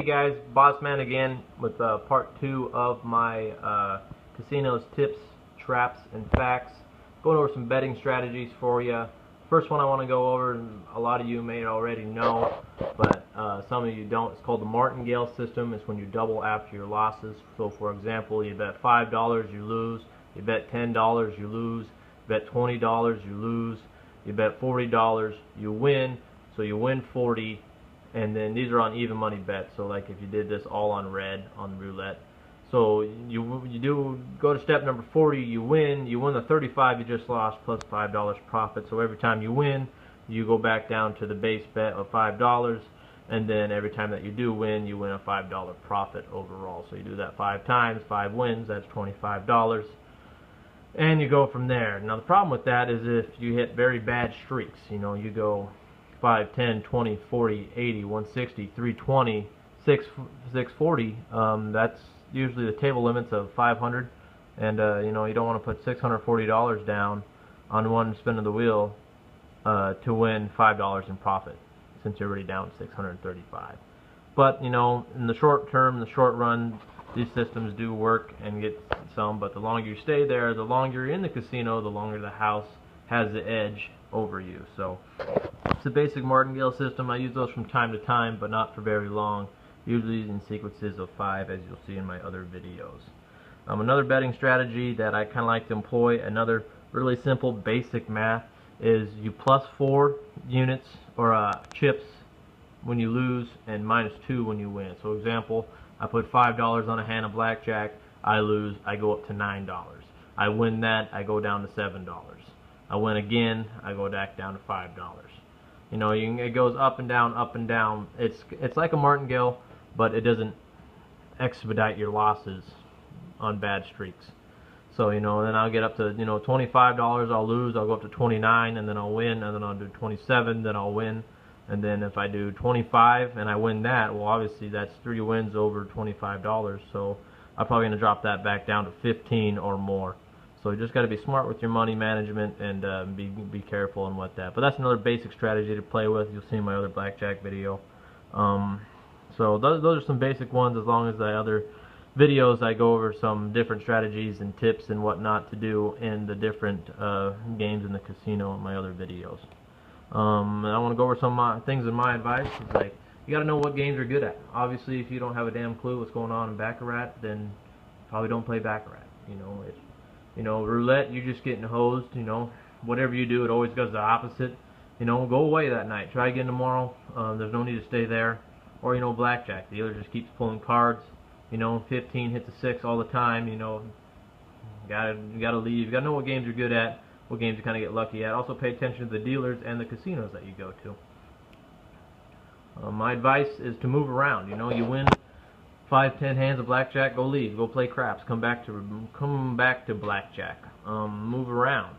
Hey guys, Bossman again with part 2 of my casinos tips, traps, and facts. Going over some betting strategies for you. First one I want to go over, and a lot of you may already know, but some of you don't. It's called the martingale system. It's when you double after your losses. So for example, you bet $5, you lose. You bet $10, you lose. You bet $20, you lose. You bet $40, you win. So you win 40, and then these are on even money bets. So like if you did this all on red on roulette, so you do go to step number 40, you win the 35 you just lost plus $5 profit. So every time you win, you go back down to the base bet of $5, and then every time that you do win, you win a $5 profit overall. So you do that 5 times, 5 wins, that's $25. And you go from there. Now the problem with that is if you hit very bad streaks, you go 5, 10, 20, 40, 80, 160, 320, 640, that's usually the table limits of 500, and you don't want to put $640 down on one spin of the wheel to win $5 in profit, since you're already down 635. But in the short term, the short run, these systems do work and get some, but the longer you stay there, the longer you're in the casino, the longer the house has the edge over you. So it's a basic martingale system. I use those from time to time, but not for very long, usually in sequences of 5, as you'll see in my other videos. Another betting strategy that I kind of like to employ, another really simple basic math, is you plus 4 units or chips when you lose and minus 2 when you win. So example, I put $5 on a hand of blackjack, I lose, I go up to $9. I win that, I go down to $7. I win again, I go back down to $5. It goes up and down, up and down. It's like a martingale, but it doesn't expedite your losses on bad streaks. So then I'll get up to $25, I'll lose, I'll go up to 29, and then I'll win, and then I'll do 27, then I'll win, and then if I do 25 and I win that, well obviously that's 3 wins over $25. So I'm probably going to drop that back down to 15 or more. So you just got to be smart with your money management and be careful on what that. But that's another basic strategy to play with. You'll see in my other blackjack video. So those are some basic ones. As long as the other videos I go over some different strategies and tips and whatnot to do in the different games in the casino in my other videos. And I want to go over some things in my advice. It's like you got to know what games you're good at. Obviously, if you don't have a damn clue what's going on in Baccarat, then probably don't play Baccarat. Roulette, you're just getting hosed. Whatever you do, it always goes the opposite. Go away that night. Try again tomorrow. There's no need to stay there. Or blackjack. The dealer just keeps pulling cards. 15 hits a 6 all the time. You gotta leave. You gotta know what games you're good at, what games you kind of get lucky at. Also pay attention to the dealers and the casinos that you go to. My advice is to move around. You win 5, 10 hands of blackjack, go leave, go play craps, come back to blackjack. Move around.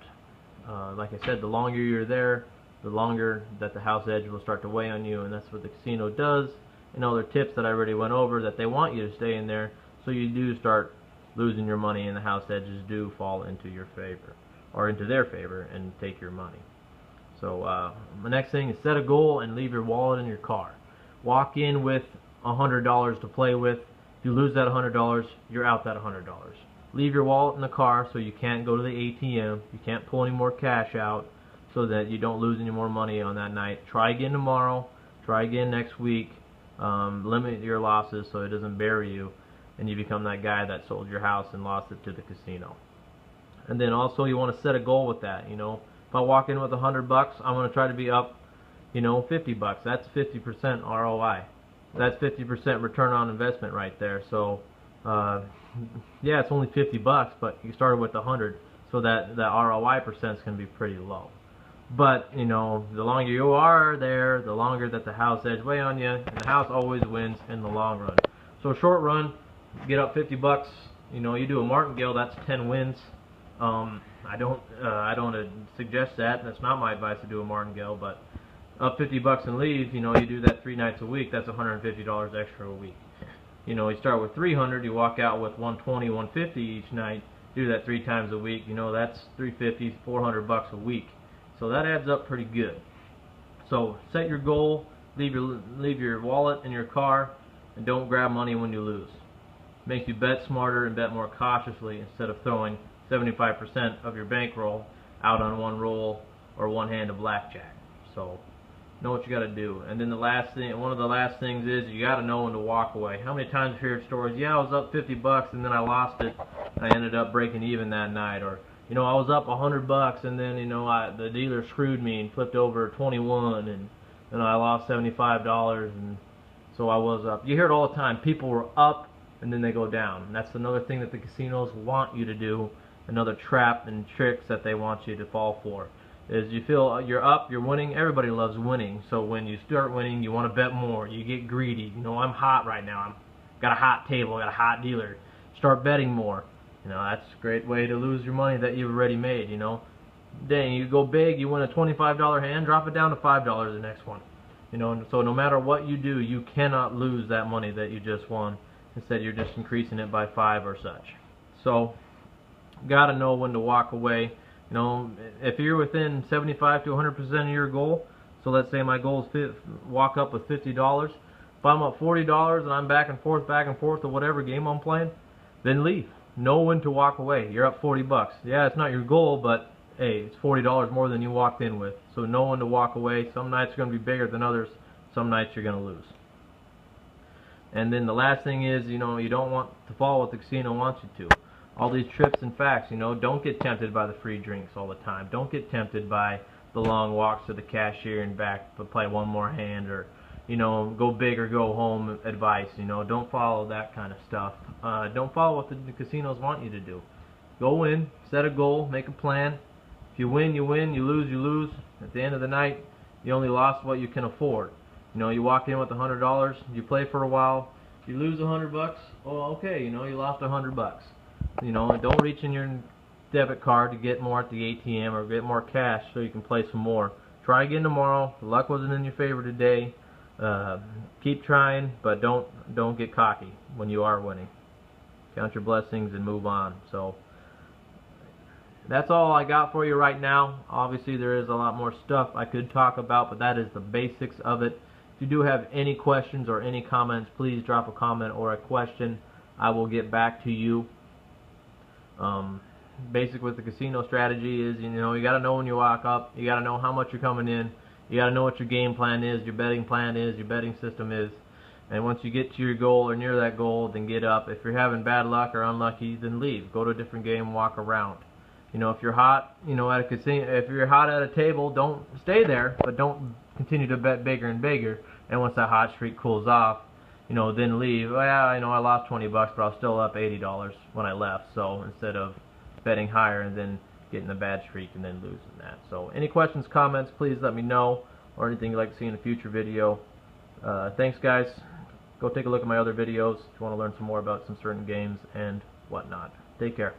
Like I said, the longer you're there, the longer that the house edge will start to weigh on you, and that's what the casino does. Other tips that I already went over, that they want you to stay in there, so you do start losing your money, and the house edges do fall into your favor, or into their favor, and take your money. So the next thing is set a goal and leave your wallet in your car. Walk in with $100 to play with. If you lose that $100, you're out that $100. Leave your wallet in the car so you can't go to the ATM. You can't pull any more cash out, so that you don't lose any more money on that night. Try again tomorrow. Try again next week. Limit your losses so it doesn't bury you, and you become that guy that sold your house and lost it to the casino. And then also you want to set a goal with that. If I walk in with $100, I'm going to try to be up, $50. That's 50% ROI. That's 50% return on investment right there. So yeah, it's only $50, but you started with 100, so that the ROI percent is going to be pretty low. But the longer you are there, the longer that the house edge weigh on you, and the house always wins in the long run. So short run, get up $50. You do a martingale, that's 10 wins. I don't suggest that. That's not my advice to do a martingale, but up $50 and leave. You do that 3 nights a week. That's $150 extra a week. You start with 300. You walk out with 120, 150 each night. Do that 3 times a week. That's 350, $400 a week. So that adds up pretty good. So set your goal. Leave your wallet in your car. and don't grab money when you lose. Makes you bet smarter and bet more cautiously instead of throwing 75% of your bankroll out on one roll or one hand of blackjack. So know what you got to do. And then the last thing, one of the last things is you got to know when to walk away. How many times you hear stories? Yeah, I was up $50 and then I lost it. I ended up breaking even that night. Or I was up $100 and then the dealer screwed me and flipped over 21 and then I lost $75 and so I was up. You hear it all the time. People were up and then they go down. And that's another thing that the casinos want you to do. Another trap and tricks that they want you to fall for. Is you feel you're up, you're winning. Everybody loves winning. So when you start winning, you want to bet more. You get greedy. I'm hot right now. Got a hot table, got a hot dealer. Start betting more. That's a great way to lose your money that you've already made. Dang, you go big, you win a $25 hand, drop it down to $5 the next one. So no matter what you do, you cannot lose that money that you just won. Instead, you're just increasing it by 5 or such. So, got to know when to walk away. If you're within 75 to 100% of your goal, so let's say my goal is walk up with $50. If I'm up $40 and I'm back and forth to whatever game I'm playing, then leave. Know when to walk away. You're up $40. Yeah, it's not your goal, but hey, it's $40 more than you walked in with. So know when to walk away. Some nights are going to be bigger than others. Some nights you're going to lose. And then the last thing is, you don't want to follow what the casino wants you to. All these trips and facts, don't get tempted by the free drinks all the time. Don't get tempted by the long walks to the cashier and back to play one more hand, or go big or go home advice. Don't follow that kind of stuff. Don't follow what the casinos want you to do. Go in, set a goal, make a plan. If you win, you win. You lose, you lose. At the end of the night, you only lost what you can afford. You walk in with $100, you play for a while, you lose $100. Oh, okay, you lost $100. Don't reach in your debit card to get more at the ATM or get more cash so you can play some more. Try again tomorrow. The luck wasn't in your favor today. Keep trying, but don't get cocky when you are winning. Count your blessings and move on. So that's all I got for you right now. Obviously, there is a lot more stuff I could talk about, but that is the basics of it. If you do have any questions or any comments, please drop a comment or a question. I will get back to you. Basic with the casino strategy is, you got to know when you walk up. You got to know how much you're coming in. You got to know what your game plan is, your betting plan is, your betting system is. And once you get to your goal or near that goal, then get up. If you're having bad luck or unlucky, then leave. Go to a different game, walk around. If you're hot, at a casino, if you're hot at a table, don't stay there, but don't continue to bet bigger and bigger. And once that hot streak cools off, then leave. Well, yeah, I lost $20, but I was still up $80 when I left. So instead of betting higher and then getting a bad streak and then losing that. So any questions, comments, please let me know, or anything you'd like to see in a future video. Thanks, guys. Go take a look at my other videos if you want to learn some more about some certain games and whatnot. Take care.